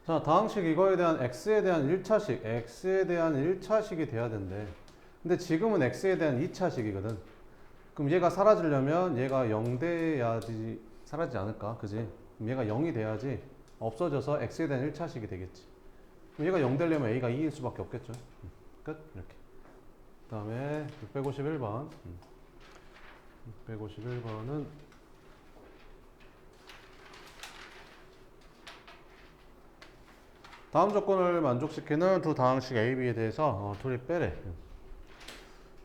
자, 다항식 이거에 대한 x에 대한 1차식이 돼야 된대. 근데 지금은 x에 대한 2차식이거든. 그럼 얘가 사라지려면 얘가 0 돼야지 사라지지 않을까? 그지? 그럼 얘가 0이 돼야지 없어져서 x에 대한 1차식이 되겠지. 그럼 얘가 0 되려면 a가 2일 수밖에 없겠죠. 끝. 이렇게. 그 다음에 651번. 651번은 다음 조건을 만족시키는 두 다항식 A, B에 대해서 둘이 빼래.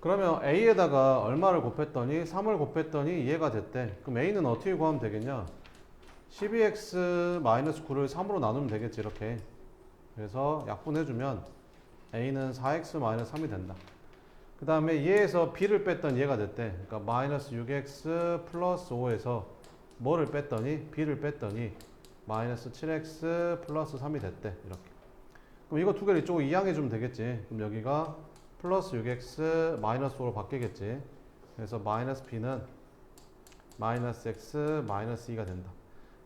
그러면 A에다가 얼마를 곱했더니 3을 곱했더니 얘가 됐대. 그럼 A는 어떻게 구하면 되겠냐? 12x-9를 3으로 나누면 되겠지, 이렇게. 그래서 약분해주면 A는 4x-3이 된다. 그 다음에 얘에서 B를 뺐더니 얘가 됐대. 그러니까 마이너스 6x 플러스 5에서 뭐를 뺐더니 B를 뺐더니 마이너스 7x 플러스 3이 됐대. 이렇게. 그럼 이거 두 개를 이쪽으로 이항해주면 되겠지. 그럼 여기가 플러스 6x 마이너스 5로 바뀌겠지. 그래서 마이너스 B는 마이너스 x 마이너스 2가 된다.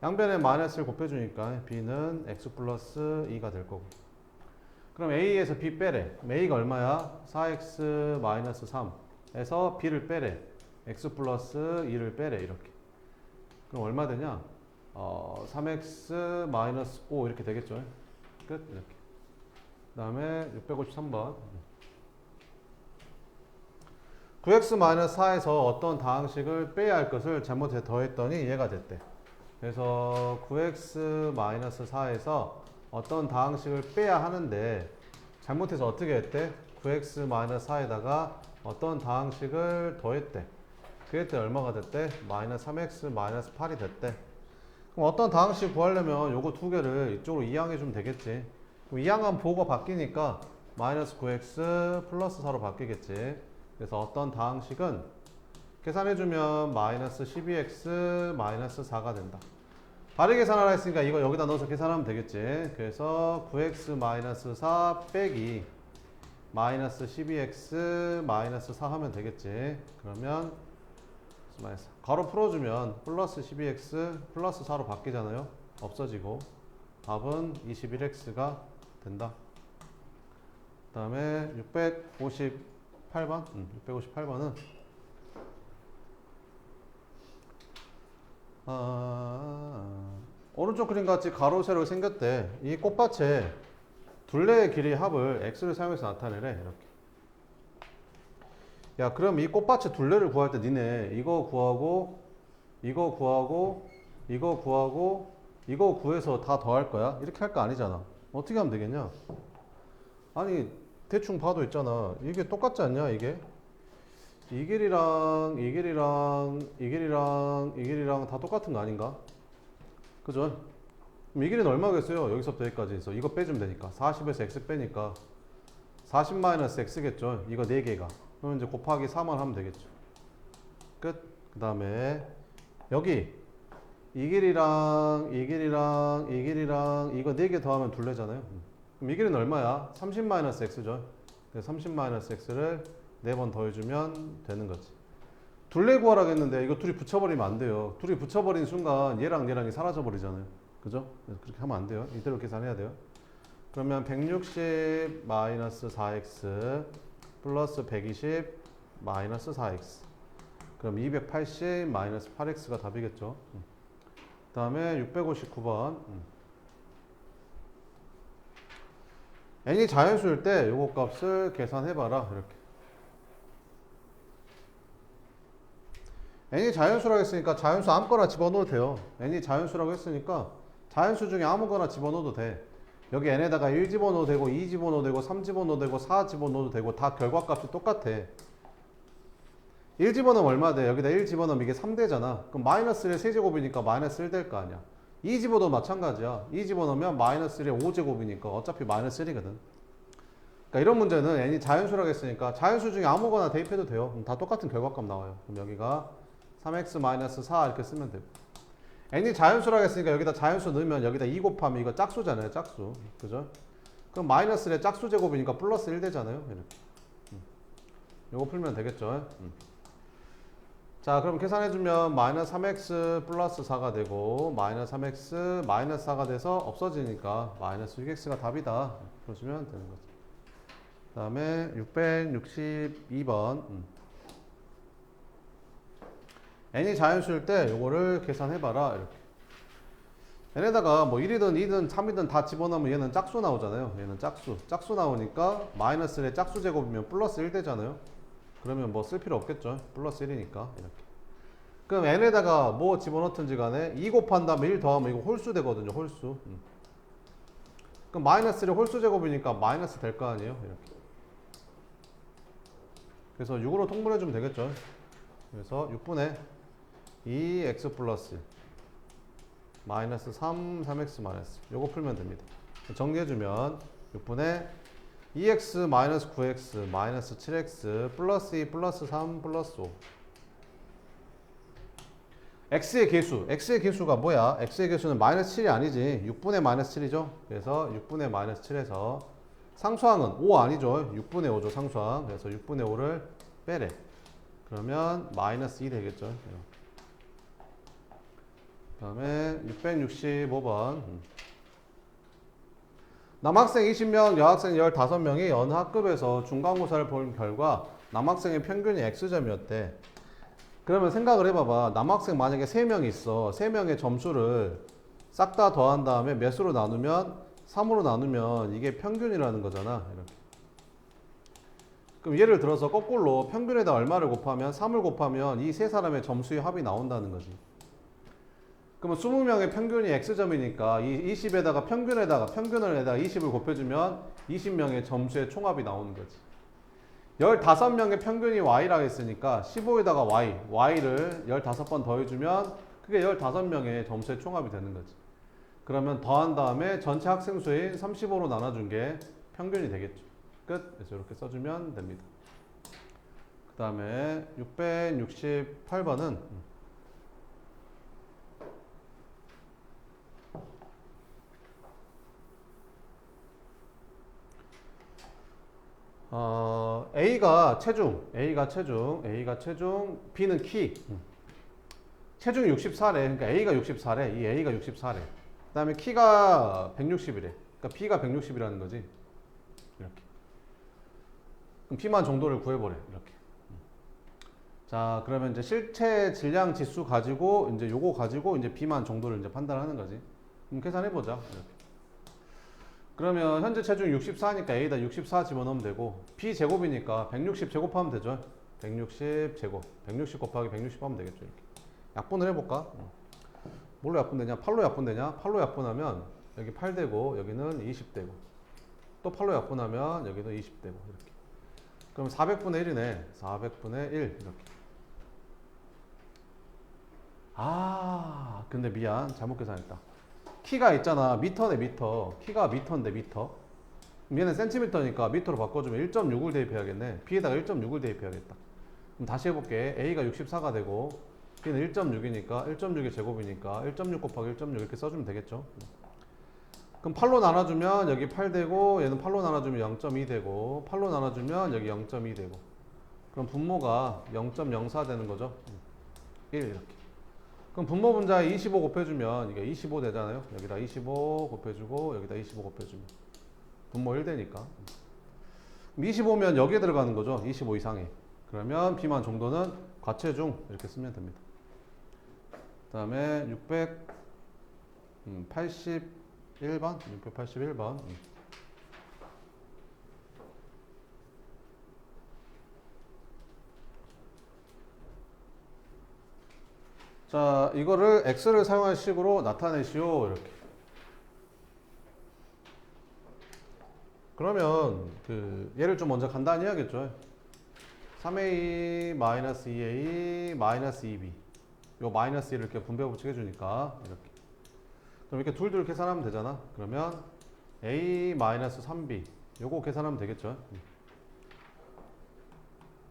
양변에 마이너스를 곱해주니까 B는 x 플러스 2가 될 거고. 그럼 A에서 B 빼래. 그럼 A가 얼마야? 4x 마이너스 3에서 B를 빼래. x 플러스 2를 빼래. 이렇게. 그럼 얼마 되냐? 3x 마이너스 5 이렇게 되겠죠. 끝. 이렇게. 그 다음에 653번. 9x 마이너스 4에서 어떤 다항식을 빼야 할 것을 잘못해 더했더니 얘가 됐대. 그래서 9x 마이너스 4에서 어떤 다항식을 빼야 하는데 잘못해서 어떻게 했대? 9x 마이너스 4에다가 어떤 다항식을 더했대. 그랬더니 얼마가 됐대? 마이너스 3x 마이너스 8이 됐대. 그럼 어떤 다항식 구하려면 요거 두 개를 이쪽으로 이항해 주면 되겠지. 그럼 이항하면 보호가 바뀌니까 마이너스 9x 플러스 4로 바뀌겠지. 그래서 어떤 다항식은 계산해주면 마이너스 12x 마이너스 4가 된다. 바르게 계산하라 했으니까 이거 여기다 넣어서 계산하면 되겠지. 그래서 9x 마이너스 4 빼기 마이너스 12x 마이너스 4 하면 되겠지. 그러면 가로 풀어주면 플러스 12x 플러스 4로 바뀌잖아요. 없어지고 답은 21x가 된다. 그 다음에 658번 658번은 오른쪽 그림 같이 가로 세로 생겼대. 이 꽃밭에 둘레의 길이 합을 x를 사용해서 나타내래. 이렇게. 야, 그럼 이 꽃밭의 둘레를 구할 때 니네 이거 구하고 이거 구하고 이거 구하고 이거 구해서 다 더할 거야? 이렇게 할 거 아니잖아. 어떻게 하면 되겠냐? 아니 대충 봐도 있잖아. 이게 똑같지 않냐? 이게 이 길이랑 이 길이랑 이 길이랑 이 길이랑 다 똑같은 거 아닌가? 그죠? 그럼 이 길이는 얼마겠어요? 여기서부터 여기까지 해서 이거 빼주면 되니까 40에서 x 빼니까 40 마이너스 x겠죠? 이거 4개가. 그럼 이제 곱하기 4만 하면 되겠죠. 끝. 그 다음에 여기 이 길이랑 이 길이랑 이 길이랑 이거 4개 더하면 둘레잖아요. 그럼 이 길이는 얼마야? 30 마이너스 x죠. 그래서 30 마이너스 x를 4번 더해주면 되는 거지. 둘레 구하라고 했는데 이거 둘이 붙여버리면 안 돼요. 둘이 붙여버린 순간 얘랑 얘랑이 사라져 버리잖아요. 그죠? 그렇게 하면 안 돼요. 이대로 계산해야 돼요. 그러면 160 마이너스 4x 플러스 120 마이너스 4x. 그럼 280 마이너스 8x가 답이겠죠. 그 다음에 659번. n이 자연수일 때 요거 값을 계산해봐라. 이렇게. n이 자연수라고 했으니까 자연수 아무거나 집어넣어도 돼요. n이 자연수라고 했으니까 자연수 중에 아무거나 집어넣어도 돼. 여기 n에다가 1 집어넣어도 되고 2 집어넣어도 되고 3 집어넣어도 되고 4 집어넣어도 되고 다 결과값이 똑같아. 1 집어넣으면 얼마 돼? 여기다 1 집어넣으면 이게 3되잖아. 그럼 마이너스 1의 세제곱이니까 마이너스 1 될 거 아니야. 2 집어넣으면 마찬가지야. 2 집어넣으면 마이너스 1의 5제곱이니까 어차피 마이너스 1이거든. 그러니까 이런 문제는 n이 자연수라고 했으니까 자연수 중에 아무거나 대입해도 돼요. 그럼 다 똑같은 결과값 나와요. 그럼 여기가 3x-4 이렇게 쓰면 되고. n이 자연수라고 했으니까 여기다 자연수 넣으면 여기다 2 곱하면 이거 짝수잖아요. 짝수. 그죠? 그럼 마이너스 1의 짝수 제곱이니까 플러스 1 되잖아요. 이렇게. 요거 풀면 되겠죠. 자, 그럼 계산해주면 마이너스 3x 플러스 4가 되고 마이너스 3x 마이너스 4가 돼서 없어지니까 마이너스 6x가 답이다. 그러시면 되는 거죠. 그 다음에 662번 n이 자연수일 때 요거를 계산해봐라. 이렇게 n에다가 뭐 1이든 2든 3이든 다 집어넣으면 얘는 짝수 나오잖아요. 얘는 짝수 나오니까 마이너스 1의 짝수 제곱이면 플러스 1 되잖아요. 그러면 뭐 쓸 필요 없겠죠. 플러스 1이니까 이렇게. 그럼 n에다가 뭐 집어넣든지 간에 2 곱한 다음에 1 더하면 이거 홀수 되거든요. 홀수. 그럼 마이너스 1의 홀수 제곱이니까 마이너스 될 거 아니에요. 이렇게. 그래서 6으로 통분해주면 되겠죠. 그래서 6분의 2x 플러스 마이너스 3x 마이너스 요거 풀면 됩니다. 정리해주면 6분의 2x 마이너스 9x 마이너스 7x 플러스 2 플러스 3 플러스 5 x의 개수가 뭐야? x의 개수는 마이너스 7이 아니지. 6분의 마이너스 7이죠. 그래서 6분의 마이너스 7에서 상수항은 5 아니죠. 6분의 5죠. 상수항. 그래서 6분의 5를 빼래. 그러면 마이너스 2 되겠죠. 그 다음에 665번 남학생 20명, 여학생 15명이 어느 학급에서 중간고사를 본 결과 남학생의 평균이 X점이었대. 그러면 생각을 해봐봐. 남학생 만약에 3명이 있어. 3명의 점수를 싹 다 더한 다음에 몇 수로 나누면 3으로 나누면 이게 평균이라는 거잖아. 이렇게. 그럼 예를 들어서 거꾸로 평균에다 얼마를 곱하면 3을 곱하면 이 세 사람의 점수의 합이 나온다는 거지. 그러면 20명의 평균이 X점이니까 이 20에다가 평균을 20을 곱해주면 20명의 점수의 총합이 나오는 거지. 15명의 평균이 Y라고 했으니까 15에다가 Y를 15번 더해주면 그게 15명의 점수의 총합이 되는 거지. 그러면 더한 다음에 전체 학생 수인 35로 나눠준 게 평균이 되겠죠. 끝. 그래서 이렇게 써주면 됩니다. 그 다음에 668번은 A가 체중, B는 키. 체중이 64래. 그러니까 A가 64래. 이 A가 64래. 그 다음에 키가 160이래. 그러니까 B가 160이라는 거지. 이렇게. 그럼 B만 정도를 구해보래. 이렇게. 자, 그러면 이제 실체 질량 지수 가지고 이제 요거 가지고 이제 B만 정도를 이제 판단하는 거지. 그럼 계산해보자. 이렇게. 그러면 현재 체중이 64니까 A다 64 집어넣으면 되고 B 제곱이니까 160 제곱하면 되죠. 160 제곱 160 곱하기 160 하면 되겠죠. 이렇게. 약분을 해볼까? 뭘로 약분되냐? 8로 약분되냐? 8로 약분하면 여기 8 되고 여기는 20 되고 또 8로 약분하면 여기도 20 되고 이렇게. 그럼 400분의 1이네. 400분의 1 이렇게. 근데 미안. 잘못 계산했다. 키가 있잖아. 미터네, 미터. 키가 미터인데, 미터. 얘는 센티미터니까 미터로 바꿔주면 1.6을 대입해야겠네. B에다가 1.6을 대입해야겠다. 그럼 다시 해볼게. A가 64가 되고, B는 1.6이니까, 1.6의 제곱이니까, 1.6 곱하기 1.6 이렇게 써주면 되겠죠. 그럼 8로 나눠주면 여기 8 되고, 얘는 8로 나눠주면 0.2 되고, 8로 나눠주면 여기 0.2 되고. 그럼 분모가 0.04 되는 거죠. 1 이렇게. 그럼 분모 분자에 25 곱해주면 이게 25 되잖아요. 여기다 25 곱해주고 여기다 25 곱해주면 분모 1 되니까. 25면 여기에 들어가는 거죠. 25 이상에. 그러면 B만 정도는 과체중 이렇게 쓰면 됩니다. 그 다음에 681번. 자, 이거를 x를 사용한 식으로 나타내시오. 이렇게. 그러면 얘를 좀 먼저 간단히 해야겠죠. 3a 마이너스 2a 마이너스 2b. 요 마이너스 1을 이렇게 분배 법칙 해주니까 이렇게. 그럼 이렇게 둘 계산하면 되잖아. 그러면 a 마이너스 3b. 요거 계산하면 되겠죠.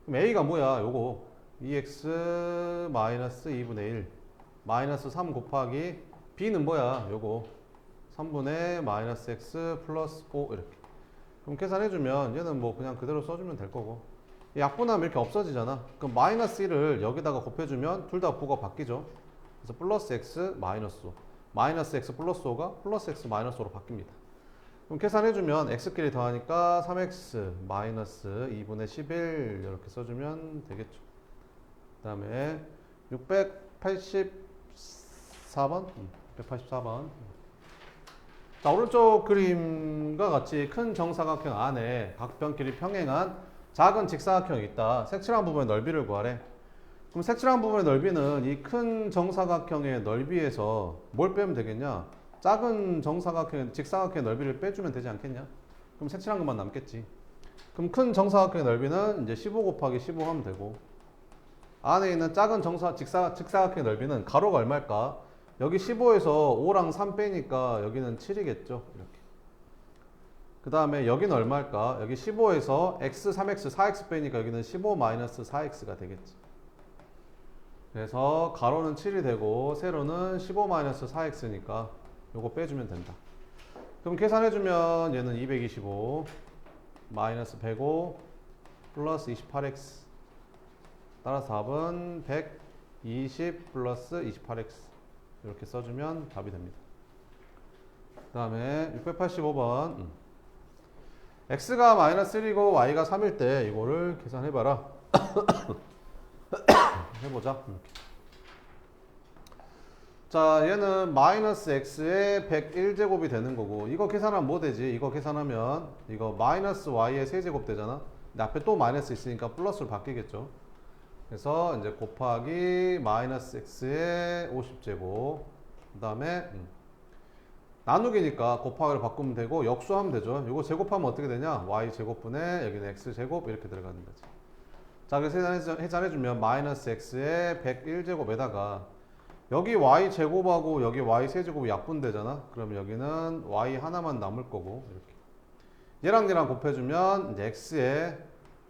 그럼 a가 뭐야? 요거. 2x 마이너스 2분의 1 마이너스 3 곱하기 b는 뭐야? 요거 3분의 마이너스 x 플러스 5 이렇게. 그럼 계산해주면 얘는 뭐 그냥 그대로 써주면 될 거고 약분하면 이렇게 없어지잖아. 그럼 마이너스 1을 여기다가 곱해주면 둘 다 부호가 바뀌죠. 그래서 플러스 x 마이너스 5. 마이너스 x 플러스 5가 플러스 x 마이너스 5로 바뀝니다. 그럼 계산해주면 x끼리 더하니까 3x 마이너스 2분의 11 이렇게 써주면 되겠죠. 그 다음에 684번? 684번. 자, 오른쪽 그림과 같이 큰 정사각형 안에 각 변끼리 평행한 작은 직사각형이 있다. 색칠한 부분의 넓이를 구하래. 그럼 색칠한 부분의 넓이는 이 큰 정사각형의 넓이에서 뭘 빼면 되겠냐? 작은 정사각형, 직사각형의 넓이를 빼주면 되지 않겠냐? 그럼 색칠한 것만 남겠지. 그럼 큰 정사각형의 넓이는 이제 15 곱하기 15 하면 되고, 안에 있는 작은 직사각형의 넓이는 가로가 얼마일까? 여기 15에서 5랑 3 빼니까 여기는 7이겠죠. 이렇게. 그 다음에 여기는 얼마일까? 여기 15에서 x, 3x, 4x 빼니까 여기는 15 마이너스 4x가 되겠지. 그래서 가로는 7이 되고 세로는 15 마이너스 4x니까 요거 빼주면 된다. 그럼 계산해주면 얘는 225 마이너스 105 플러스 28x. 따라서 답은 120 플러스 28x. 이렇게 써주면 답이 됩니다. 그 다음에 685번. x가 마이너스 1이고 y가 3일 때 이거를 계산해봐라. 해보자. 이렇게. 자, 얘는 마이너스 x의 101제곱이 되는 거고, 이거 계산하면 뭐 되지? 이거 계산하면 이거 마이너스 y의 세제곱 되잖아. 근데 앞에 또 마이너스 있으니까 플러스로 바뀌겠죠. 그래서 이제 곱하기 마이너스 x의 50제곱. 그 다음에 나누기니까 곱하기를 바꾸면 되고 역수하면 되죠. 이거 제곱하면 어떻게 되냐? y 제곱분의 여기는 x 제곱 이렇게 들어가는 거지. 자, 그래서 해산해주면 마이너스 x의 101제곱에다가 여기 y 제곱하고 여기 y 세제곱이 약분되잖아. 그럼 여기는 y 하나만 남을 거고 이렇게. 얘랑 곱해주면 이제 x의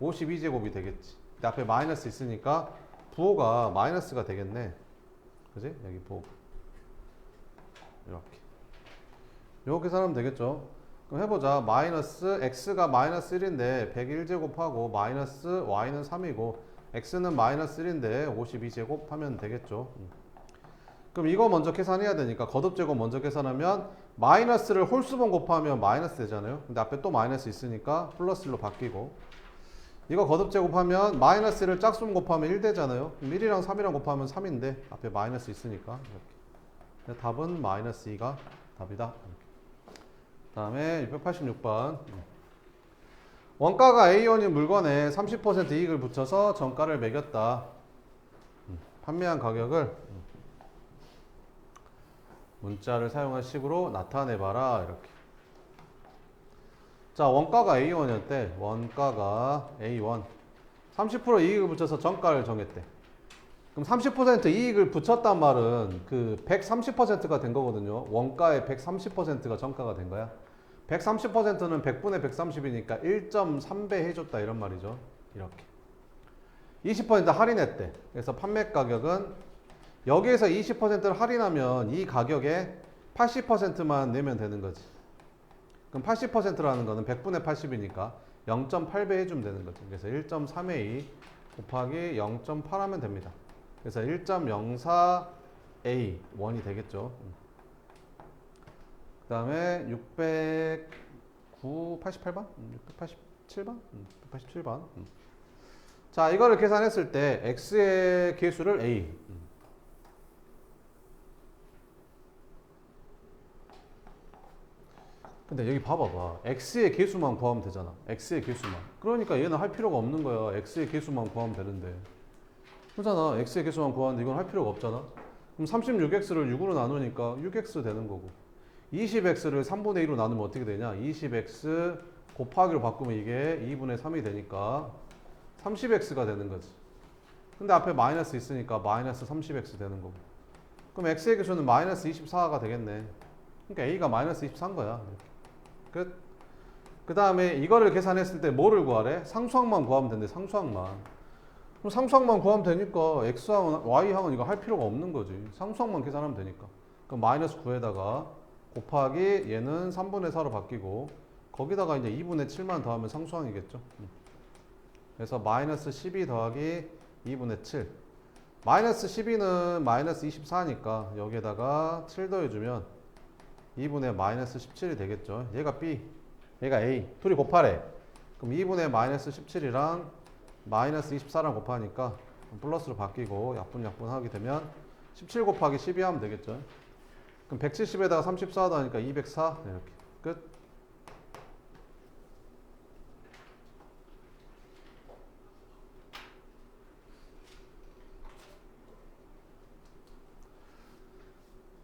52제곱이 되겠지. 근데 앞에 마이너스 있으니까 부호가 마이너스가 되겠네. 그지? 여기 부호가. 이렇게. 요렇게 계산하면 되겠죠. 그럼 해보자. 마이너스 x가 마이너스 1인데 101제곱하고 마이너스 y는 3이고 x는 마이너스 1인데 52제곱 하면 되겠죠. 그럼 이거 먼저 계산해야 되니까 거듭제곱 먼저 계산하면 마이너스를 홀수번 곱하면 마이너스 되잖아요. 근데 앞에 또 마이너스 있으니까 플러스로 바뀌고, 이거 거듭제곱하면 마이너스 1을 짝수번 곱하면 1 되잖아요. 그럼 1이랑 3이랑 곱하면 3인데 앞에 마이너스 있으니까 이렇게. 답은 마이너스 2가 답이다. 그 다음에 686번. 원가가 A1인 물건에 30% 이익을 붙여서 정가를 매겼다. 판매한 가격을 문자를 사용한 식으로 나타내봐라. 이렇게. 자, 원가가 A1이었대. 원가가 A1. 30% 이익을 붙여서 정가를 정했대. 그럼 30% 이익을 붙였단 말은 그 130%가 된 거거든요. 원가의 130%가 정가가 된 거야. 130%는 100분의 130이니까 1.3배 해줬다 이런 말이죠. 이렇게. 20% 할인했대. 그래서 판매 가격은 여기에서 20%를 할인하면 이 가격에 80%만 내면 되는 거지. 그럼 80%라는 거는 100분의 80이니까 0.8배 해주면 되는 거지. 그래서 1.3A 곱하기 0.8 하면 됩니다. 그래서 1.04A1이 되겠죠. 그 다음에 88번? 687번? 687번. 자, 이거를 계산했을 때 x의 계수를 a. 근데 여기 봐봐봐. x의 계수만 구하면 되잖아. x의 계수만. 그러니까 얘는 할 필요가 없는 거야. x의 계수만 구하면 되는데. 그렇잖아. x의 계수만 구하는데 이건 할 필요가 없잖아. 그럼 36x를 6으로 나누니까 6x 되는 거고. 20x를 3분의 2로 나누면 어떻게 되냐? 20x 곱하기로 바꾸면 이게 2분의 3이 되니까 30x가 되는 거지. 근데 앞에 마이너스 있으니까 마이너스 30x 되는 거고. 그럼 x의 계수는 마이너스 24가 되겠네. 그러니까 a가 마이너스 24인 거야. 끝. 그 다음에 이거를 계산했을 때 뭐를 구하래? 상수항만 구하면 된대. 상수항만. 그럼 상수항만 구하면 되니까 x항은 y항은 이거 할 필요가 없는 거지. 상수항만 계산하면 되니까. 그럼 마이너스 9에다가 곱하기 얘는 3분의 4로 바뀌고 거기다가 이제 2분의 7만 더하면 상수항이겠죠. 그래서 마이너스 12 더하기 2분의 7. 마이너스 12는 마이너스 24니까 여기에다가 7 더해주면 2분의 마이너스 17이 되겠죠. 얘가 B, 얘가 A. 둘이 곱하래. 그럼 2분의 마이너스 17이랑 마이너스 24랑 곱하니까 플러스로 바뀌고 약분 하게 되면 17 곱하기 12 하면 되겠죠. 그럼 170에다가 34 더하니까 204 이렇게 끝.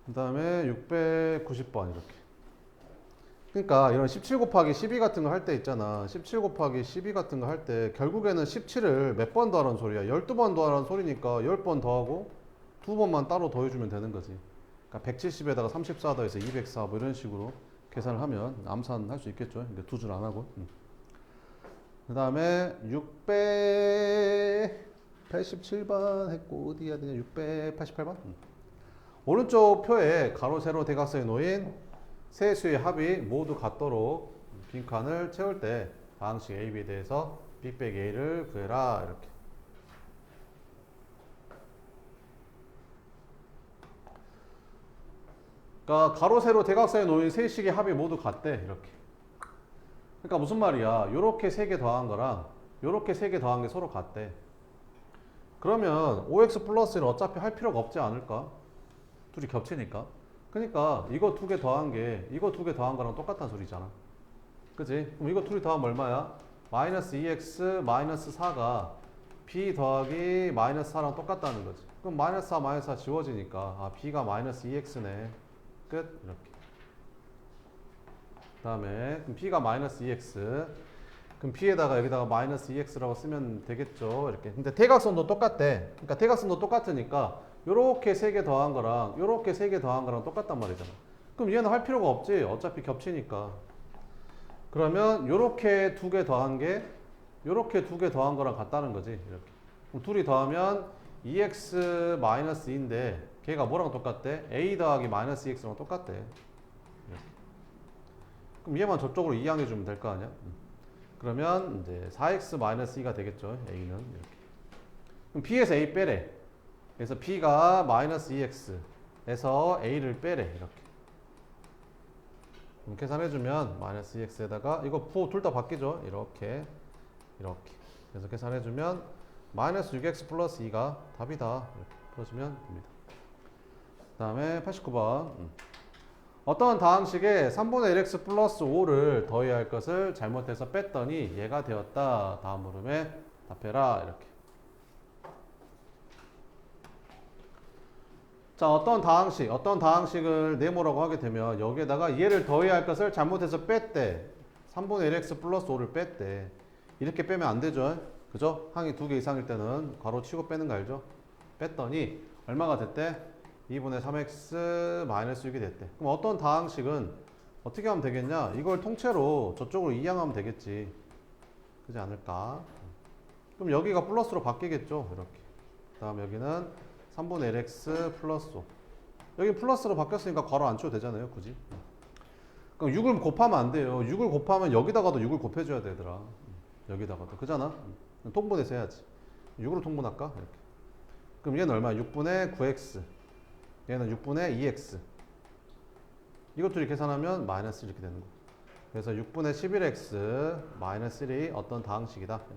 그 다음에 690번 이렇게. 그러니까 이런 17 곱하기 12 같은 거 할 때 있잖아. 17 곱하기 12 같은 거 할 때 결국에는 17을 몇 번 더하라는 소리야. 12번 더하라는 소리니까 10번 더하고 2번만 따로 더해주면 되는 거지. 그러니까 170에다가 34 더해서 204 뭐 이런 식으로 계산을 하면 암산할 수 있겠죠. 근데 두 줄 안 하고. 그 다음에 687번 했고 어디 해야 되냐. 688번. 오른쪽 표에 가로 세로 대각선에 놓인 세 수의 합이 모두 같도록 빈칸을 채울 때 방식 A, B에 대해서 B 빼기 A를 구해라 이렇게. 그러니까 가로 세로 대각선에 놓인 세 식의 합이 모두 같대 이렇게. 그러니까 무슨 말이야? 요렇게 세 개 더한 거랑 요렇게 세 개 더한 게 서로 같대. 그러면 OX 플러스는 어차피 할 필요가 없지 않을까? 둘이 겹치니까. 그러니까 이거 두 개 더한 게 이거 두 개 더한 거랑 똑같다는 소리잖아. 그지? 그럼 이거 둘이 더하면 얼마야? 마이너스 2x 마이너스 4가 b 더하기 마이너스 4랑 똑같다는 거지. 그럼 마이너스 4 마이너스 4 지워지니까 아 b가 마이너스 2x네. 끝. 이렇게. 그 다음에 그럼 b가 마이너스 2x. 그럼 b에다가 여기다가 마이너스 2x라고 쓰면 되겠죠. 이렇게. 근데 대각선도 똑같대. 그러니까 대각선도 똑같으니까 요렇게 세 개 더한 거랑 요렇게 세 개 더한 거랑 똑같단 말이잖아. 그럼 얘는 할 필요가 없지. 어차피 겹치니까. 그러면 요렇게 두 개 더한 게 요렇게 두 개 더한 거랑 같다는 거지. 이렇게. 그럼 둘이 더하면 2x 마이너스 2인데 걔가 뭐랑 똑같대? a 더하기 마이너스 2x랑 똑같대. 이렇게. 그럼 얘만 저쪽으로 이항해 주면 될 거 아니야? 그러면 이제 4x 마이너스 2가 되겠죠. a는 이렇게. 그럼 b에서 a 빼래. 그래서 b가 마이너스 2x에서 a를 빼래. 이렇게. 그럼 계산해주면 마이너스 2x에다가 이거 둘 다 바뀌죠. 이렇게 이렇게. 그래서 계산해주면 마이너스 6x 플러스 2가 답이다. 이렇게 풀어주면 됩니다. 그 다음에 89번. 어떤 다항식에 3분의 1x 플러스 5를 더해야 할 것을 잘못해서 뺐더니 얘가 되었다. 다음 물음에 답해라. 이렇게. 자, 어떤 다항식을 네모라고 하게 되면 여기에다가 얘를 더해야 할 것을 잘못해서 뺐대. 3분의 1x 플러스 5를 뺐대. 이렇게 빼면 안 되죠. 그죠? 항이 두 개 이상일 때는 괄호 치고 빼는 거 알죠? 뺐더니 얼마가 됐대? 2분의 3x 마이너스 6이 됐대. 그럼 어떤 다항식은 어떻게 하면 되겠냐? 이걸 통째로 저쪽으로 이항하면 되겠지. 그렇지 않을까? 그럼 여기가 플러스로 바뀌겠죠. 이렇게. 그 다음 여기는 3분의 1x 플러스 5. 여기 플러스로 바뀌었으니까 괄호 안 쳐도 되잖아요. 굳이. 그럼 6을 곱하면 안 돼요. 6을 곱하면 여기다가도 6을 곱해줘야 되더라. 여기다가도. 그잖아. 통분해서 해야지. 6으로 통분할까? 이렇게. 그럼 얘는 얼마야? 6분의 9x. 얘는 6분의 2x. 이것들이 계산하면 마이너스 이렇게 되는 거. 그래서 6분의 11x 마이너스 1이 어떤 다항식이다. 이렇게.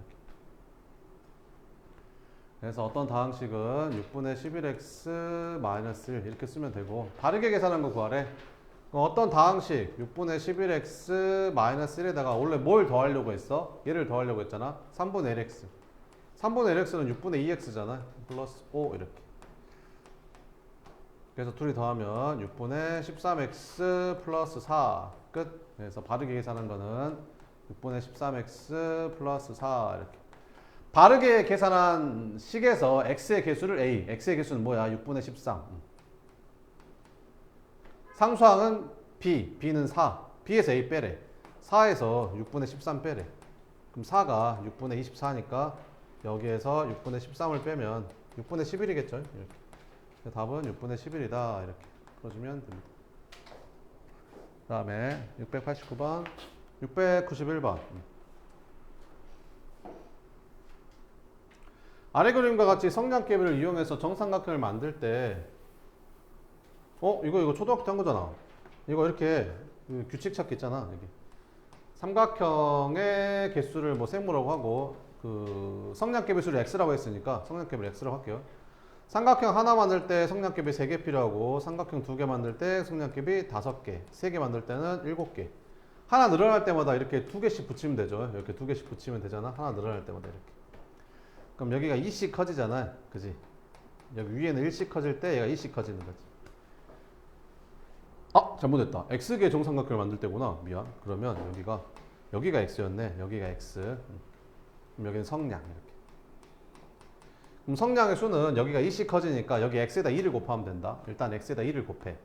그래서 어떤 다항식은 6분의 11x 마이너스 1 이렇게 쓰면 되고 다르게 계산한 거 구하래. 그럼 어떤 다항식 6분의 11x 마이너스 1에다가 원래 뭘 더하려고 했어? 얘를 더하려고 했잖아. 3분의 1x. 3분의 1x는 6분의 2x잖아. 플러스 5 이렇게. 그래서 둘이 더하면 6분의 13x 플러스 4 끝. 그래서 바르게 계산한 거는 6분의 13x 플러스 4 이렇게. 바르게 계산한 식에서 x의 개수를 a, x의 개수는 뭐야? 6분의 13. 상수항은 b, b는 4. b에서 a 빼래. 4에서 6분의 13 빼래. 그럼 4가 6분의 24니까 여기에서 6분의 13을 빼면 6분의 11이겠죠? 이렇게. 답은 6분의 11이다. 이렇게 풀어주면 됩니다. 그 다음에 689번, 691번. 아래 그림과 같이 성량계비를 이용해서 정삼각형을 만들 때 이거 초등학교 때 한 거잖아. 이거 이렇게 규칙 찾기 있잖아. 여기. 삼각형의 개수를 뭐 세모라고 하고 그 성량계 배수를 x라고 했으니까 성량계비를 x라고 할게요. 삼각형 하나 만들 때 성량계비 3개 필요하고 삼각형 2개 만들 때 성량계비 5개, 3개 만들 때는 7개. 하나 늘어날 때마다 이렇게 2개씩 붙이면 되죠. 이렇게 2개씩 붙이면 되잖아. 하나 늘어날 때마다 이렇게. 그럼 여기가 2씩 커지잖아. 그지? 여기 위에는 1씩 커질 때 얘가 2씩 커지는 거지. 잘못했다. x개 정삼각형을 만들 때구나. 미안. 그러면 여기가 x였네. 여기가 x. 그럼 여기는 성량 이렇게. 그럼 성량의 수는 여기가 2씩 커지니까 여기 x에다 2를 곱하면 된다. 일단 x에다 2를 곱해.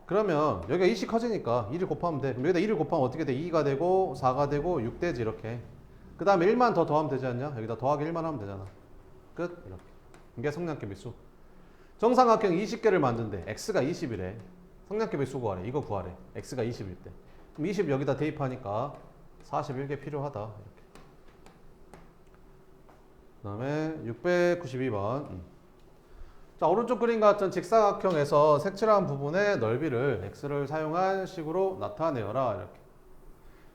그러면 여기가 2씩 커지니까 2를 곱하면 돼. 그럼 여기다 2를 곱하면 어떻게 돼? 2가 되고 4가 되고 6 되지 이렇게. 그 다음에 1만 더 더하면 되지 않냐? 여기다 더하기 1만 하면 되잖아. 끝. 이렇게. 이게 성량계비 수. 정삼각형 20개를 만든대. x가 20이래. 성량계비 수 구하래. 이거 구하래. x가 20일 때. 그럼 20 여기다 대입하니까 41개 필요하다. 이렇게. 그 다음에 692번. 자, 오른쪽 그림과 같은 직사각형에서 색칠한 부분의 넓이를 x를 사용한 식으로 나타내어라. 이렇게.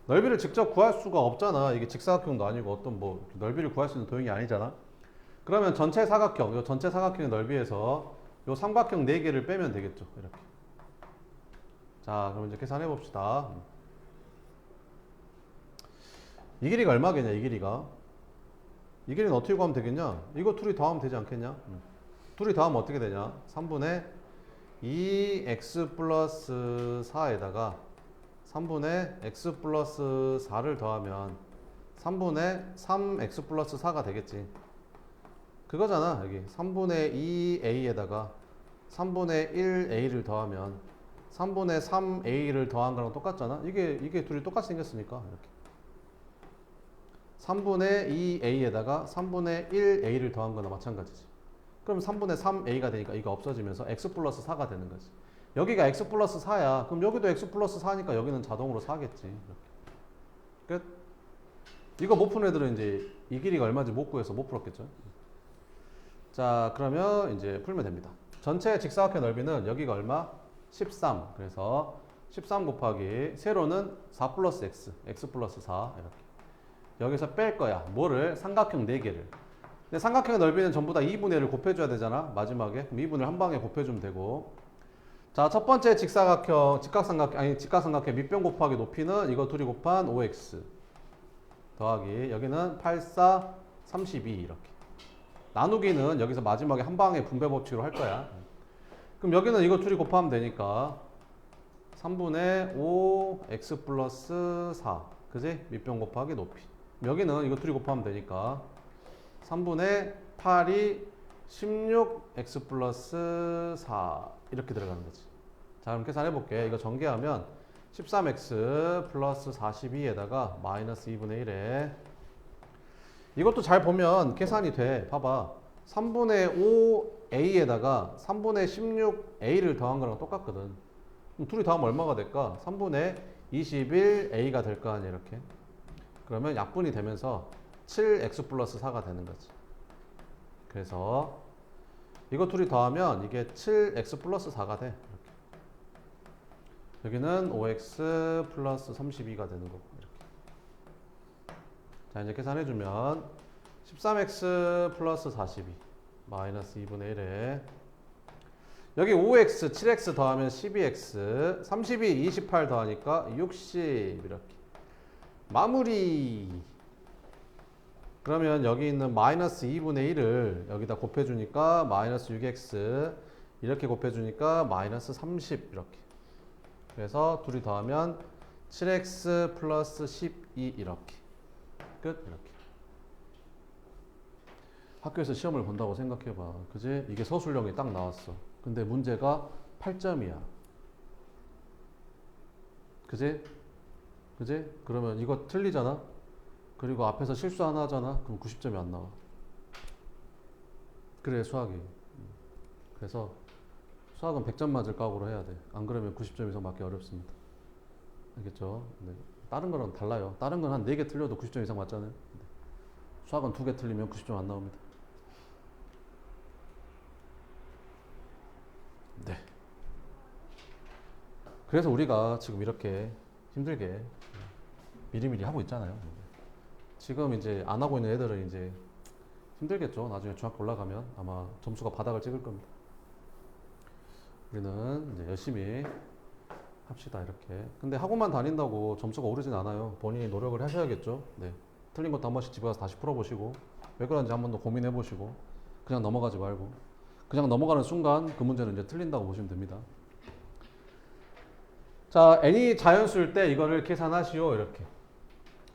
넓이를 직접 구할 수가 없잖아. 이게 직사각형도 아니고 어떤 뭐 넓이를 구할 수 있는 도형이 아니잖아. 그러면 전체 사각형, 이 전체 사각형의 넓이에서 이 삼각형 4개를 빼면 되겠죠. 이렇게. 자, 그럼 이제 계산해 봅시다. 이 길이가 얼마겠냐, 이 길이가. 이 길이는 어떻게 구하면 되겠냐? 이거 둘이 더하면 되지 않겠냐? 둘이 더하면 어떻게 되냐? 3분의 2x 플러스 4에다가 3분의 x 플러스 4를 더하면 3분의 3x 플러스 4가 되겠지. 그거잖아. 여기 3분의 2a에다가 3분의 1a를 더하면 3분의 3a를 더한 거랑 똑같잖아. 이게 둘이 똑같이 생겼으니까 이렇게 3분의 2a에다가 3분의 1a를 더한 거나 마찬가지지. 그럼 3분의 3a가 되니까 이거 없어지면서 x 플러스 4가 되는 거지. 여기가 x 플러스 4야. 그럼 여기도 x 플러스 4니까 여기는 자동으로 4겠지. 이렇게. 끝. 이거 못 푼 애들은 이제 이 길이가 얼마인지 못 구해서 못 풀었겠죠. 자, 그러면 이제 풀면 됩니다. 전체 직사각형 넓이는 여기가 얼마? 13. 그래서 13 곱하기 세로는 4 플러스 x 플러스 4 이렇게. 여기서 뺄 거야. 뭐를? 삼각형 4개를. 근데 삼각형의 넓이는 전부 다 2분의 1을 곱해줘야 되잖아. 마지막에. 그럼 2분의 1 한 방에 곱해주면 되고. 자, 첫 번째 직각삼각형 밑변 곱하기 높이는 이거 둘이 곱한 5x 더하기 여기는 8, 4, 32 이렇게. 나누기는 여기서 마지막에 한 방에 분배 법칙으로 할 거야. 그럼 여기는 이거 둘이 곱하면 되니까 3분의 5 x 플러스 4 그지? 밑변 곱하기 높이. 여기는 이거 둘이 곱하면 되니까 3분의 8이 16 x 플러스 4 이렇게 들어가는 거지. 자, 그럼 계산해 볼게. 이거 전개하면 13x 플러스 42에다가 마이너스 2분의 1에 이것도 잘 보면 계산이 돼. 봐봐. 3분의 5a에다가 3분의 16a를 더한 거랑 똑같거든. 그럼 둘이 더하면 얼마가 될까? 3분의 21a가 될 거 아니야, 이렇게. 그러면 약분이 되면서 7x 플러스 4가 되는 거지. 그래서 이거 둘이 더하면 이게 7x 플러스 4가 돼. 이렇게. 여기는 5x 플러스 32가 되는 거고. 이렇게. 자, 이제 계산해주면 13x 플러스 42 마이너스 2분의 1에 여기 5x, 7x 더하면 12x 32, 28 더하니까 60 이렇게. 마무리. 그러면 여기 있는 마이너스 2분의 1을 여기다 곱해주니까 마이너스 6x 이렇게 곱해주니까 마이너스 30 이렇게. 그래서 둘이 더하면 7x 플러스 12 이렇게. 끝. 이렇게. 학교에서 시험을 본다고 생각해봐. 그지? 이게 서술형이 딱 나왔어. 근데 문제가 8점이야. 그지? 그지? 그러면 이거 틀리잖아? 그리고 앞에서 실수 하나 하잖아? 그럼 90점이 안 나와. 그래, 수학이. 그래서 수학은 100점 맞을 각오로 해야 돼. 안 그러면 90점 이상 맞기 어렵습니다. 알겠죠? 네. 다른 거랑 달라요. 다른 건 한 4개 틀려도 90점 이상 맞잖아요. 수학은 2개 틀리면 90점 안 나옵니다. 그래서 우리가 지금 이렇게 힘들게 미리미리 하고 있잖아요. 지금 이제 안 하고 있는 애들은 이제 힘들겠죠. 나중에 중학교 올라가면 아마 점수가 바닥을 찍을 겁니다. 우리는 이제 열심히 합시다 이렇게. 근데 학원만 다닌다고 점수가 오르진 않아요. 본인이 노력을 하셔야겠죠. 네. 틀린 것도 한 번씩 집에 가서 다시 풀어보시고 왜 그런지 한 번 더 고민해 보시고 그냥 넘어가지 말고 그냥 넘어가는 순간 그 문제는 이제 틀린다고 보시면 됩니다. 자, n이 자연수일 때 이거를 계산하시오 이렇게.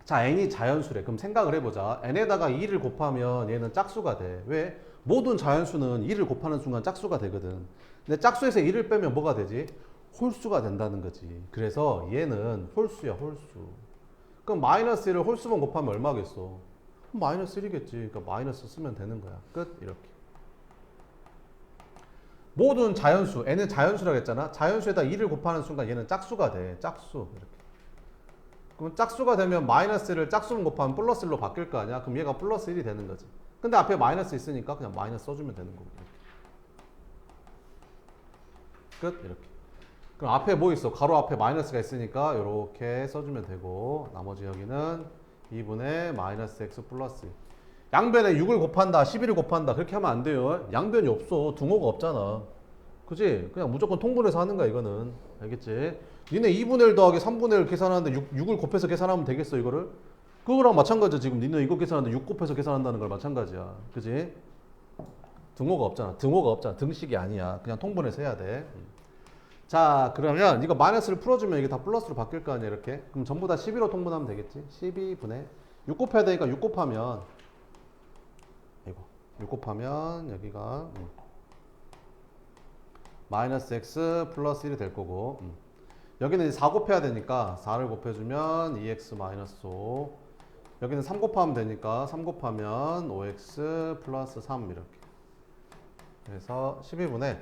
자, n이 자연수래. 그럼 생각을 해보자. n에다가 2를 곱하면 얘는 짝수가 돼. 왜? 모든 자연수는 2를 곱하는 순간 짝수가 되거든. 근데 짝수에서 2를 빼면 뭐가 되지? 홀수가 된다는 거지. 그래서 얘는 홀수야, 홀수. 그럼 마이너스 1을 홀수번 곱하면 얼마겠어? 마이너스 1이겠지. 그러니까 마이너스 쓰면 되는 거야. 끝. 이렇게. 모든 자연수, n은 자연수라고 했잖아. 자연수에다 2를 곱하는 순간 얘는 짝수가 돼. 짝수. 이렇게. 그럼 짝수가 되면 마이너스를 짝수분 곱하면 플러스 1로 바뀔 거 아니야? 그럼 얘가 플러스 1이 되는 거지. 근데 앞에 마이너스 있으니까 그냥 마이너스 써주면 되는 거고. 이렇게. 끝. 이렇게. 그럼 앞에 뭐 있어? 가로 앞에 마이너스가 있으니까 이렇게 써주면 되고 나머지 여기는 2분의 마이너스 x 플러스 양변에 6을 곱한다 11을 곱한다 그렇게 하면 안 돼요. 양변이 없어. 등호가 없잖아. 그지? 그냥 무조건 통분해서 하는 거야 이거는. 알겠지? 니네 2분의 1 더하기 3분의 1 계산하는데 6을 곱해서 계산하면 되겠어 이거를? 그거랑 마찬가지야. 지금 니네 이거 계산하는데 6 곱해서 계산한다는 걸 마찬가지야. 그지? 등호가 없잖아. 등호가 없잖아. 등식이 아니야. 그냥 통분해서 해야 돼. 자, 그러면 이거 마이너스를 풀어주면 이게 다 플러스로 바뀔 거 아니야 이렇게. 그럼 전부 다 12로 통분하면 되겠지. 12분의 6 곱해야 되니까 6 곱하면 이거 6 곱하면 여기가 마이너스 x 플러스 1이 될 거고 여기는 이제 4 곱해야 되니까 4를 곱해주면 2x 마이너스 5 여기는 3 곱하면 되니까 3 곱하면 5x 플러스 3 이렇게. 그래서 12분의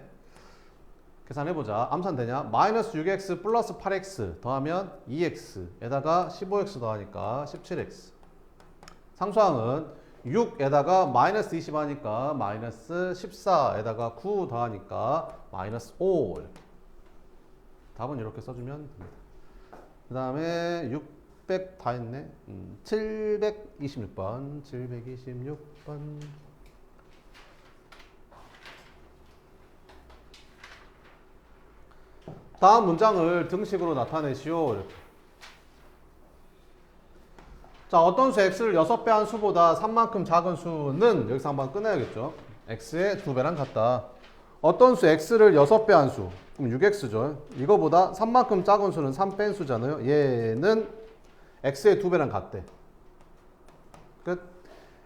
계산해보자. 암산 되냐? 마이너스 6x 플러스 8x 더하면 2x에다가 15x 더하니까 17x. 상수항은 6에다가 마이너스 20 하니까 마이너스 14에다가 9 더하니까 마이너스 5 이렇게. 답은 이렇게 써주면 됩니다. 그 다음에 600 다 했네. 726번 726번 다음 문장을 등식으로 나타내시오. 이렇게. 자, 어떤 수 x를 6배 한 수보다 3만큼 작은 수는 여기서 한번 끊어야겠죠. x의 2배랑 같다. 어떤 수 x를 6배 한 수, 그럼 6x죠. 이거보다 3만큼 작은 수는 3 뺀 수잖아요. 얘는 x의 2배랑 같대. 끝.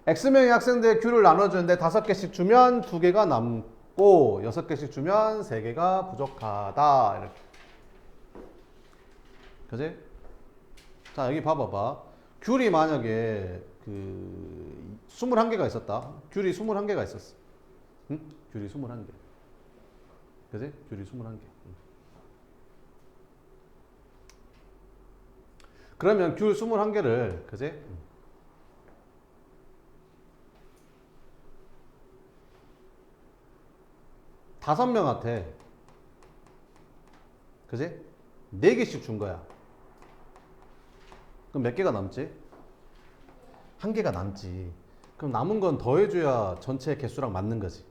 x명의 학생들 큐를 나눠주는데 5개씩 주면 2개가 남고 6개씩 주면 3개가 부족하다. 이렇게. 그지? 자, 여기 봐봐봐. 귤이 만약에 21개가 있었다. 귤이 21개가 있었어. 응? 귤이 21개. 그지? 귤이 21개. 그러면 귤 21개를, 그지? 5명한테, 그지? 4개씩 준 거야. 그럼 몇 개가 남지? 1개가 남지. 그럼 남은 건 더해줘야 전체 개수랑 맞는 거지.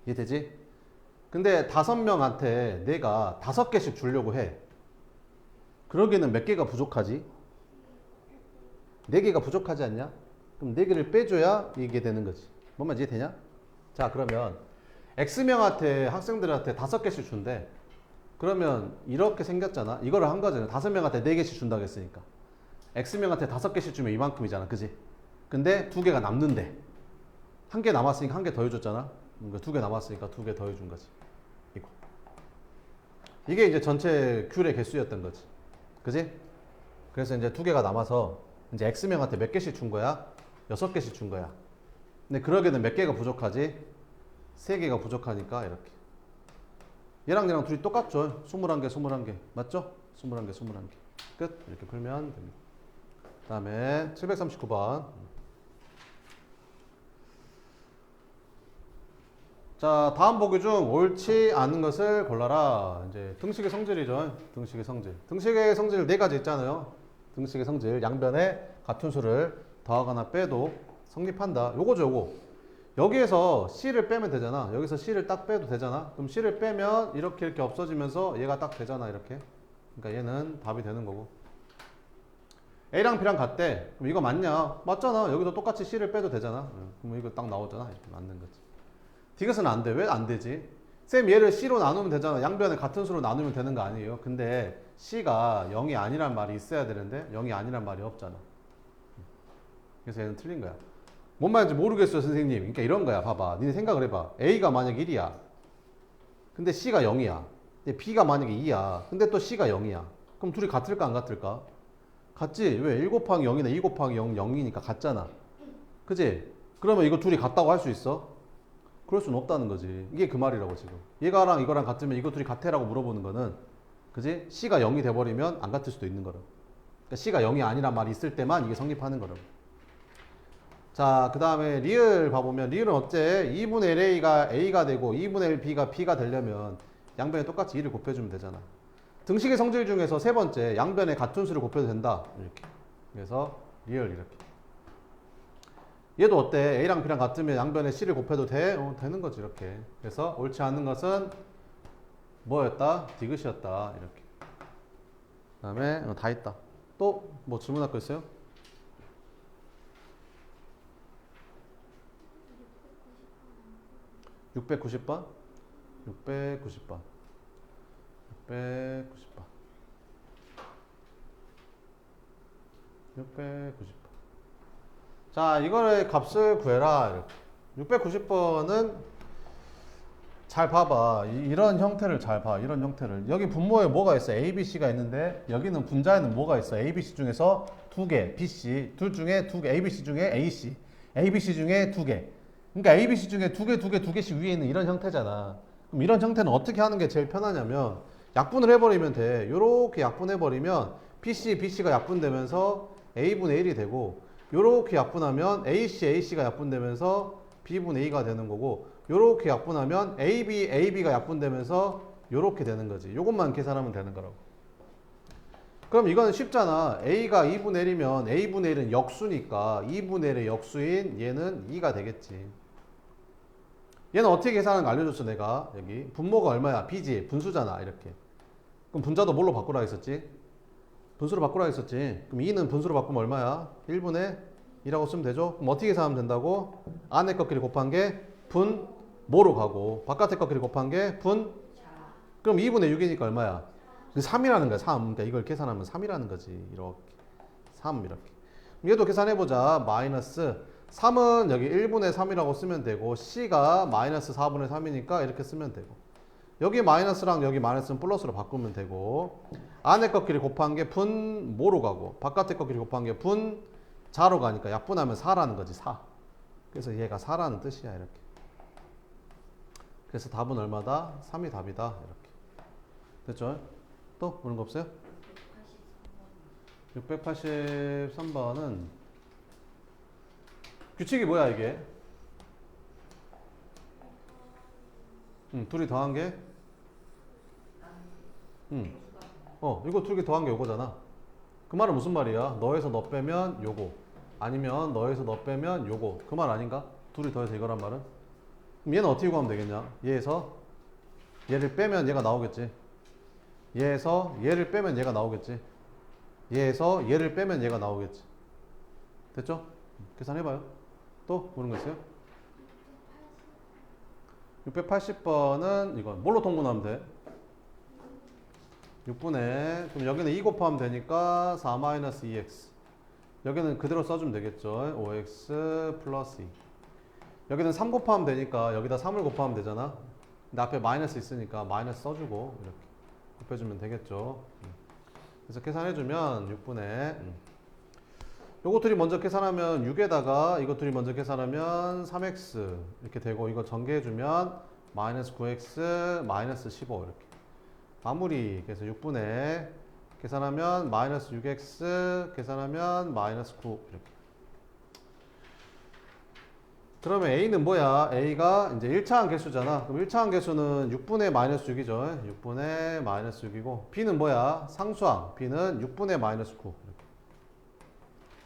이해되지? 근데 5명한테 내가 5개씩 주려고 해. 그러기에는 몇 개가 부족하지? 4개가 부족하지 않냐? 그럼 4개를 빼줘야 이게 되는 거지. 뭔 말인지 이해되냐? 자, 그러면 X명한테 학생들한테 5개씩 준대. 그러면 이렇게 생겼잖아. 이거를 한 거잖아. 5명한테 4개씩 준다고 했으니까. X명한테 5개씩 주면 이만큼이잖아. 그지? 근데 2개가 남는데 1개 남았으니까 1개 더해줬잖아. 그러니까 2개 남았으니까 2개 더해준 거지. 이거. 이게 이제 전체 귤의 개수였던 거지. 그지? 그래서 이제 2개가 남아서 이제 X명한테 몇 개씩 준 거야? 6개씩 준 거야. 근데 그러기에는 몇 개가 부족하지? 3개가 부족하니까 이렇게. 얘랑 얘랑 둘이 똑같죠? 21개, 21개. 맞죠? 21개, 21개. 끝. 이렇게 풀면 됩니다. 그 다음에 739번. 자, 다음 보기 중 옳지 않은 것을 골라라. 이제 등식의 성질이죠. 등식의 성질. 등식의 성질 네 가지 있잖아요. 등식의 성질. 양변에 같은 수를 더하거나 빼도 성립한다. 요거죠, 요거. 여기에서 C를 빼면 되잖아. 여기서 C를 딱 빼도 되잖아. 그럼 C를 빼면 이렇게 없어지면서 얘가 딱 되잖아, 이렇게. 그러니까 얘는 답이 되는 거고. A랑 B랑 같대. 그럼 이거 맞냐? 맞잖아. 여기서 똑같이 C를 빼도 되잖아. 그럼 이거 딱 나오잖아. 이렇게 맞는 거지. 디귿은 안 돼. 왜 안 되지? 쌤 얘를 C로 나누면 되잖아. 양변에 같은 수로 나누면 되는 거 아니에요? 근데 C가 0이 아니란 말이 있어야 되는데 0이 아니란 말이 없잖아. 그래서 얘는 틀린 거야. 뭔 말인지 모르겠어요, 선생님. 그러니까 이런 거야. 봐봐. 니네 생각을 해봐. A가 만약 1이야. 근데 C가 0이야. 근데 B가 만약에 2야. 근데 또 C가 0이야. 그럼 둘이 같을까 안 같을까? 같지? 왜? 1 곱하기 0이나 2 곱하기 0, 0이니까 같잖아. 그지? 그러면 이거 둘이 같다고 할 수 있어? 그럴 수는 없다는 거지. 이게 그 말이라고 지금. 얘가랑 이거랑 같으면 이거 둘이 같애라고 물어보는 거는, 그지? C가 0이 돼버리면 안 같을 수도 있는 거라고. 그러니까 C가 0이 아니란 말이 있을 때만 이게 성립하는 거라고. 자, 그 다음에 리을 봐보면 리을은 어째? 2분의 1a가 a가 되고 2분의 1 b가 b가 되려면 양변에 똑같이 2를 곱해주면 되잖아. 등식의 성질 중에서 세 번째, 양변에 같은 수를 곱해도 된다. 이렇게. 그래서 리을 이렇게. 얘도 어때? A랑 B랑 같으면 양변에 C를 곱해도 돼? 되는 거지, 이렇게. 그래서 옳지 않은 것은 뭐였다? 디귿이었다. 이렇게. 그 다음에 다 했다. 또 뭐 질문할 거 있어요? 690번? 690번. 690번. 690번. 자, 이거의 값을 구해라. 690번은 잘 봐봐. 이런 형태를 잘 봐. 이런 형태를. 여기 분모에 뭐가 있어? A, B, C가 있는데 여기는 분자에는 뭐가 있어? A, B, C 중에서 두 개, B, C. 둘 중에 두 개. A, B, C 중에 A, C. A, B, C 중에 두 개. 그러니까 A, B, C 중에 두 개씩 위에 있는 이런 형태잖아. 그럼 이런 형태는 어떻게 하는 게 제일 편하냐면 약분을 해버리면 돼. 요렇게 약분해버리면 PC, BC가 약분되면서 A분의 1이 되고, 요렇게 약분하면 AC, AC가 약분되면서 B분의 2가 되는 거고, 요렇게 약분하면 AB, AB가 약분되면서 요렇게 되는 거지. 요것만 계산하면 되는 거라고. 그럼 이거는 쉽잖아. A가 2분의 1이면 A분의 1은 역수니까 2분의 1의 역수인 얘는 2가 되겠지. 얘는 어떻게 계산하는 거 알려줬어, 내가. 여기 분모가 얼마야? B지. 분수잖아. 이렇게. 그럼 분자도 뭘로 바꾸라 했었지? 분수로 바꾸라 했었지. 그럼 2는 분수로 바꾸면 얼마야? 1분의 2라고 쓰면 되죠? 그럼 어떻게 계산하면 된다고? 안에 것끼리 곱한 게 분 모로 가고, 바깥에 것끼리 곱한 게 분. 그럼 2분의 6이니까 얼마야? 3이라는 거야. 3. 그러니까 이걸 계산하면 3이라는 거지. 이렇게. 3 이렇게. 얘도 계산해보자. 마이너스 3은 여기 1분의 3이라고 쓰면 되고, C가 마이너스 4분의 3이니까 이렇게 쓰면 되고, 여기 마이너스랑 여기 마이너스는 플러스로 바꾸면 되고, 안에 것끼리 곱한 게 분 모로 가고, 바깥에 것끼리 곱한 게 분 자로 가니까 약분하면 4라는 거지. 4. 그래서 얘가 4라는 뜻이야. 이렇게. 그래서 답은 얼마다? 3이 답이다. 이렇게. 됐죠? 또 모르는 거 없어요? 683번은 규칙이 뭐야, 이게? 둘이 더한 게? 이거 두 개 더한 게 요거잖아. 그 말은 무슨 말이야? 너에서 너 빼면 요거. 아니면 너에서 너 빼면 요거. 그 말 아닌가? 둘이 더해서 이거란 말은? 그럼 얘는 어떻게 구하면 되겠냐? 얘에서 얘를 빼면 얘가 나오겠지. 얘에서 얘를 빼면 얘가 나오겠지. 얘에서 얘를 빼면 얘가 나오겠지. 됐죠? 계산해봐요. 또 모르는 거 있어요? 680번은 이건 뭘로 통분하면 돼? 6분의, 그럼 여기는 2 곱하면 되니까 4-2x. 여기는 그대로 써주면 되겠죠. 5x 플러스 2. 여기는 3 곱하면 되니까 여기다 3을 곱하면 되잖아. 근데 앞에 마이너스 있으니까 마이너스 써주고 이렇게 곱해주면 되겠죠. 그래서 계산해주면 6분의 요거 둘이 먼저 계산하면 6에다가 이거 둘이 먼저 계산하면 3x 이렇게 되고, 이거 전개해주면 마이너스 9x 마이너스 15 이렇게 마무리. 그래서 6분의 계산하면 마이너스 6x 계산하면 마이너스 9 이렇게. 그러면 A는 뭐야? A가 이제 1차항 개수잖아. 그럼 1차항 개수는 6분의 마이너스 6이죠. 6분의 마이너스 6이고 B는 뭐야? 상수항. B는 6분의 마이너스 9.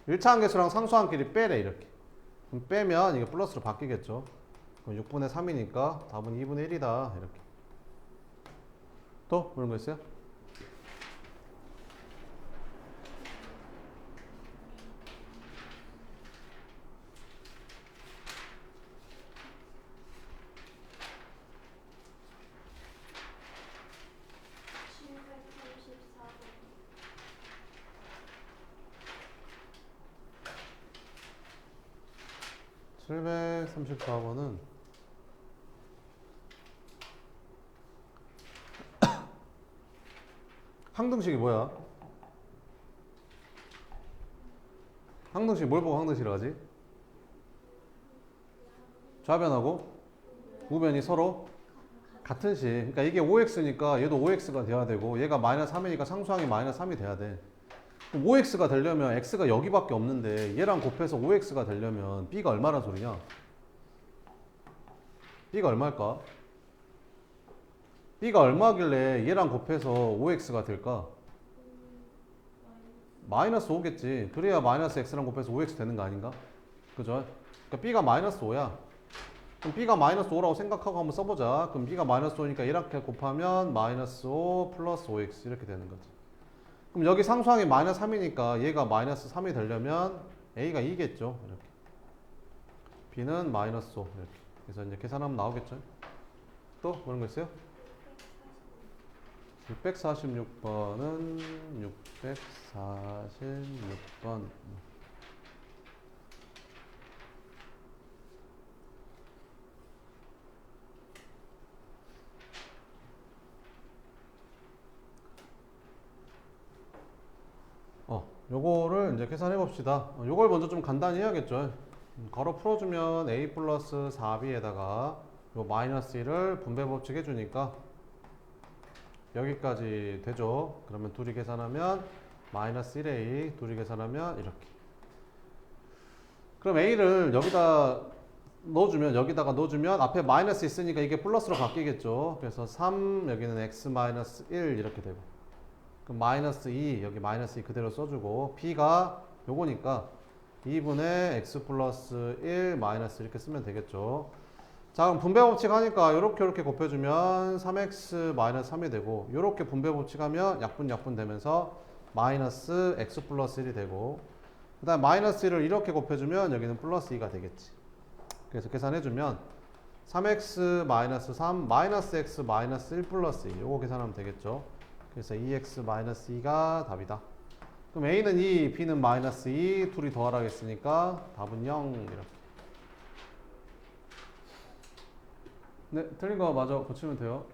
이렇게. 1차항 개수랑 상수항끼리 빼래 이렇게. 그럼 빼면 이게 플러스로 바뀌겠죠. 그럼 6분의 3이니까 답은 2분의 1이다. 이렇게. 또 그런 거 있어요? 칠백삼십사 734번은 항등식이 뭐야? 항등식 뭘 보고 항등식을 하지? 좌변하고 우변이 서로 같은 식. 그러니까 이게 5x니까 얘도 5x가 돼야 되고 얘가 마이너스 3이니까 상수항이 마이너스 3이 돼야 돼. 그럼 5x가 되려면 x가 여기밖에 없는데 얘랑 곱해서 5x가 되려면 b가 얼마란 소리냐? b가 얼마일까? b가 얼마길래 얘랑 곱해서 5x가 될까? 마이너스 5겠지. 그래야 마이너스 x랑 곱해서 5x 되는 거 아닌가? 그죠? 그러니까 b가 마이너스 5야. 그럼 b가 마이너스 5라고 생각하고 한번 써보자. 그럼 b가 마이너스 5니까 이렇게 곱하면 마이너스 5 플러스 5x 이렇게 되는 거지. 그럼 여기 상수항이 마이너스 3이니까 얘가 마이너스 3이 되려면 a가 2겠죠. 이렇게. b는 마이너스 5 이렇게. 그래서 이제 계산하면 나오겠죠. 또 그런 거 있어요? 646번은 646번. 요거를 이제 계산해 봅시다. 요걸 먼저 좀 간단히 해야겠죠. 걸어 풀어주면 a 플러스 4b에다가 요 마이너스 1을 분배 법칙 해주니까 여기까지 되죠. 그러면 둘이 계산하면 마이너스 1a, 둘이 계산하면 이렇게. 그럼 a를 여기다 넣어주면, 여기다가 넣어주면 앞에 마이너스 있으니까 이게 플러스로 바뀌겠죠. 그래서 3, 여기는 x 마이너스 1 이렇게 되고. 그럼 마이너스 2, 여기 마이너스 2 그대로 써주고 b가 요거니까 2분의 x 플러스 1 마이너스 이렇게 쓰면 되겠죠. 자, 그럼 분배 법칙 하니까 요렇게 곱해주면 3x 마이너스 3이 되고, 요렇게 분배 법칙 하면 약분 되면서 마이너스 x 플러스 1이 되고, 그 다음 마이너스 1을 이렇게 곱해주면 여기는 플러스 2가 되겠지. 그래서 계산해주면 3x 마이너스 3 마이너스 x 마이너스 1 플러스 2 요거 계산하면 되겠죠. 그래서 2x 마이너스 2가 답이다. 그럼 a는 2, b는 마이너스 2, 둘이 더하라 했으니까 답은 0 이렇게. 네, 틀린 거 마저 고치면 돼요.